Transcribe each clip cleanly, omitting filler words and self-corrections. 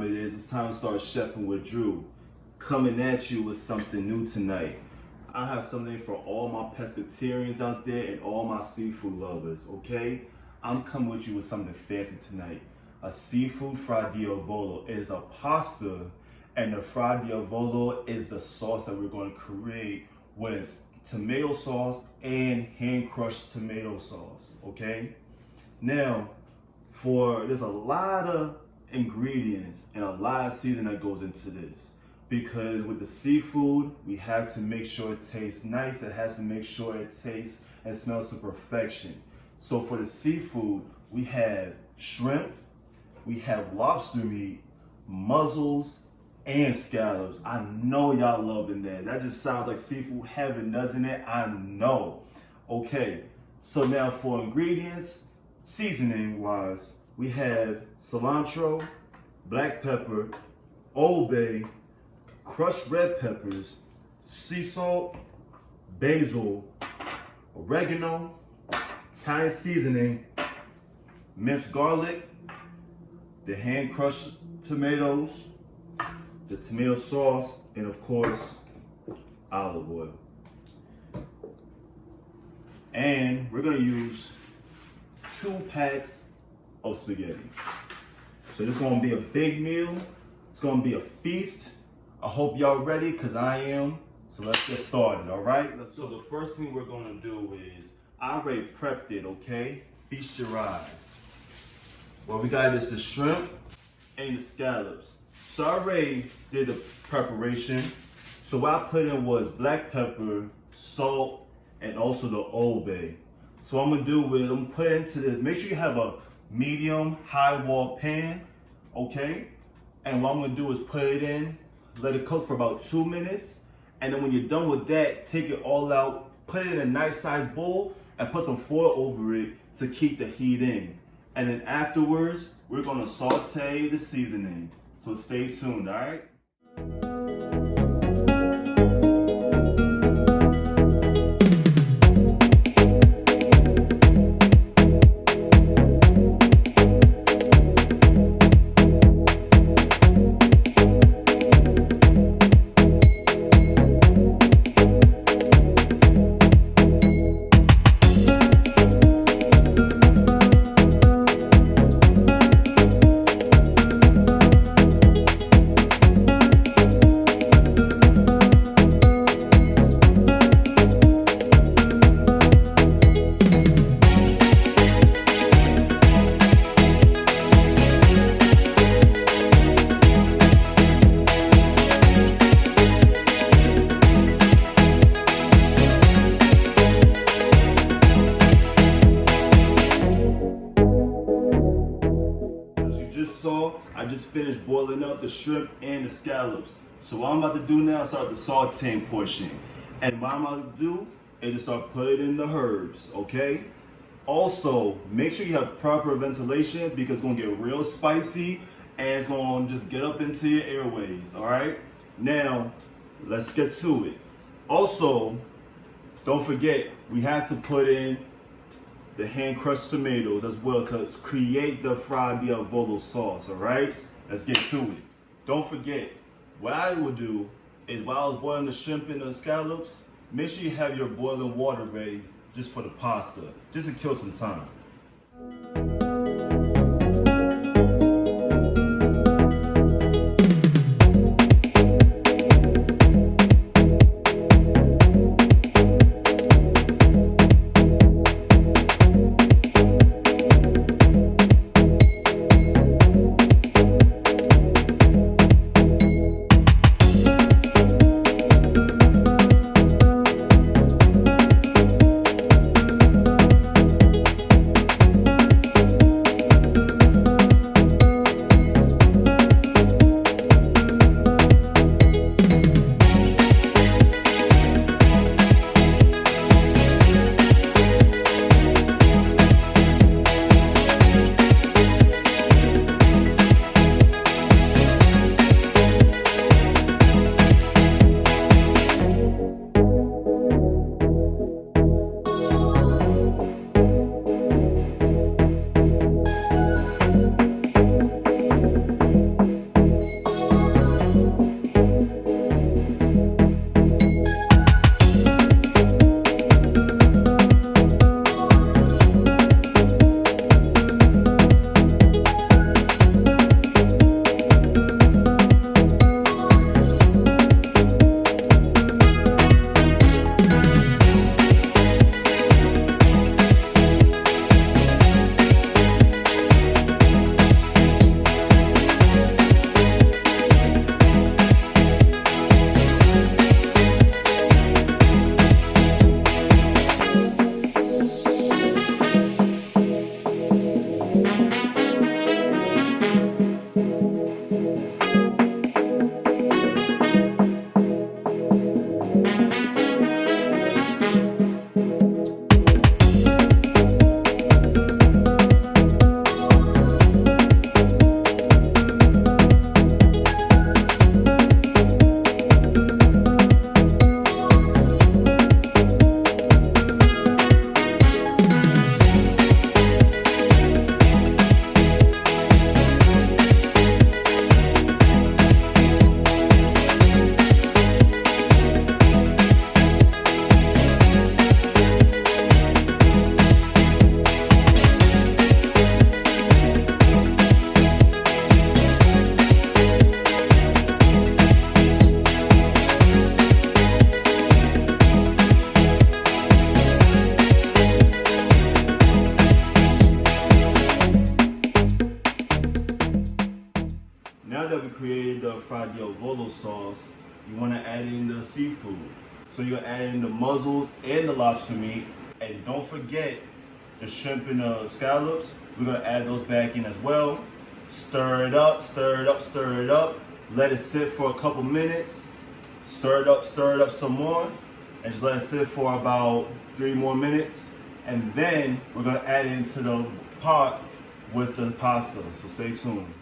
time it is. It's time to start chefing with Drew. Coming at you with something new tonight. I have something for all my pescatarians out there and all my seafood lovers, okay? I'm coming with you with something fancy tonight. A seafood fra diavolo. It is a pasta, and the fra diavolo is the sauce that we're going to create with tomato sauce and hand-crushed tomato sauce, okay? Now, there's a lot of ingredients and a lot of seasoning that goes into this, because with the seafood, we have to make sure it tastes nice. It has to make sure it tastes and smells to perfection. So for the seafood, we have shrimp, we have lobster meat, mussels, and scallops. I know y'all loving that. That just sounds like seafood heaven, doesn't it? I know. Okay, so now for ingredients, seasoning wise, we have cilantro, black pepper, Old Bay, crushed red peppers, sea salt, basil, oregano, Thai seasoning, minced garlic, the hand crushed tomatoes, the tomato sauce, and of course, olive oil. And we're gonna use 2 packs of spaghetti. So this is gonna be a big meal. It's gonna be a feast. I hope y'all ready, cause I am. So let's get started, all right? So the first thing we're gonna do is, I already prepped it, okay? Feast your eyes. What we got is the shrimp and the scallops. So I already did the preparation. So what I put in was black pepper, salt, and also the Old Bay. So what I'm gonna do is, I'm gonna put into this, make sure you have a medium high wall pan, okay? And what I'm gonna do is put it in, let it cook for about 2 minutes. And then when you're done with that, take it all out, put it in a nice sized bowl, and put some foil over it to keep the heat in. And then afterwards, we're gonna saute the seasoning. So stay tuned, all right? I just finished boiling up the shrimp and the scallops. So what I'm about to do now is start the sauteing portion. And what I'm about to do is just start putting in the herbs, okay? Also, make sure you have proper ventilation, because it's gonna get real spicy and it's gonna just get up into your airways, all right? Now, let's get to it. Also, don't forget, we have to put in the hand-crushed tomatoes as well to create the fra diavolo sauce, all right? Let's get to it. Don't forget, what I would do is, while I was boiling the shrimp and the scallops, make sure you have your boiling water ready just for the pasta, just to kill some time. Now that we created the FRA DIAVOLO sauce, you want to add in the seafood. So you're adding the mussels and the lobster meat. And don't forget the shrimp and the scallops. We're going to add those back in as well. Stir it up, stir it up, stir it up. Let it sit for a couple minutes. Stir it up some more. And just let it sit for about 3 more minutes. And then we're going to add it into the pot with the pasta. So stay tuned.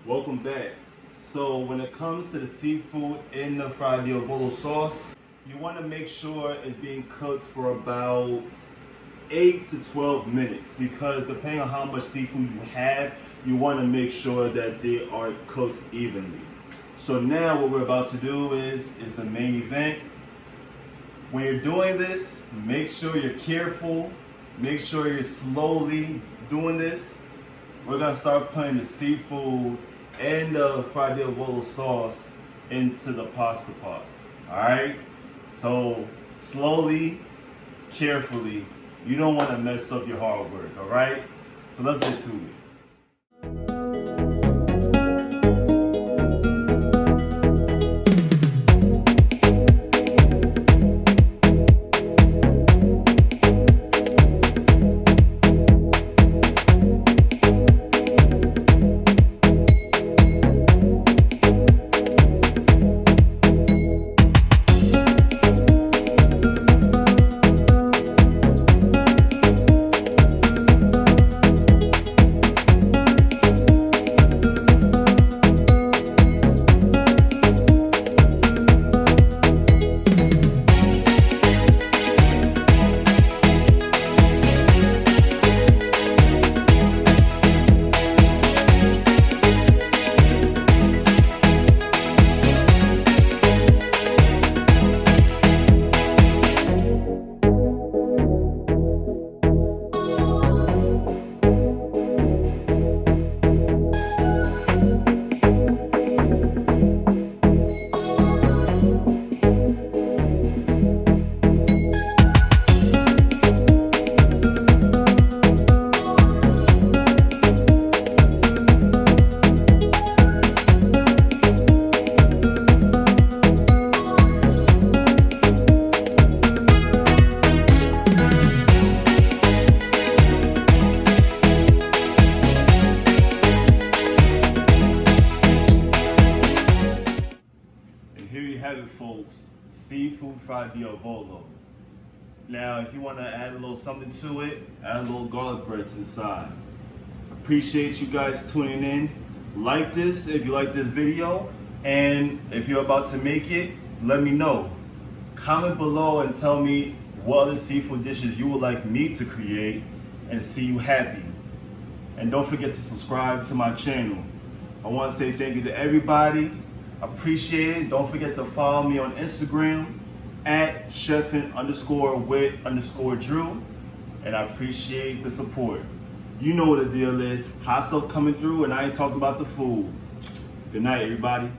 Welcome back. So when it comes to the seafood in the FRA DIAVOLO sauce, you want to make sure it's being cooked for about 8 to 12 minutes, because depending on how much seafood you have, you want to make sure that they are cooked evenly. So now what we're about to do is the main event. When you're doing this, make sure you're careful, make sure you're slowly doing this. We're gonna start putting the seafood and the FRA DIAVOLO sauce into the pasta pot. Alright? So slowly, carefully. You don't want to mess up your hard work, alright? So let's get to it. seafood fried DIAVOLO. Now, if you want to add a little something to it, add a little garlic bread to the side. Appreciate you guys tuning in. Like this if you like this video, and if you're about to make it, let me know. Comment below and tell me what other seafood dishes you would like me to create and see you happy. And don't forget to subscribe to my channel. I want to say thank you to everybody. Appreciate it. Don't forget to follow me on Instagram at Cheffin_with_Drew. And I appreciate the support. You know what the deal is. Hot stuff coming through, and I ain't talking about the food. Good night, everybody.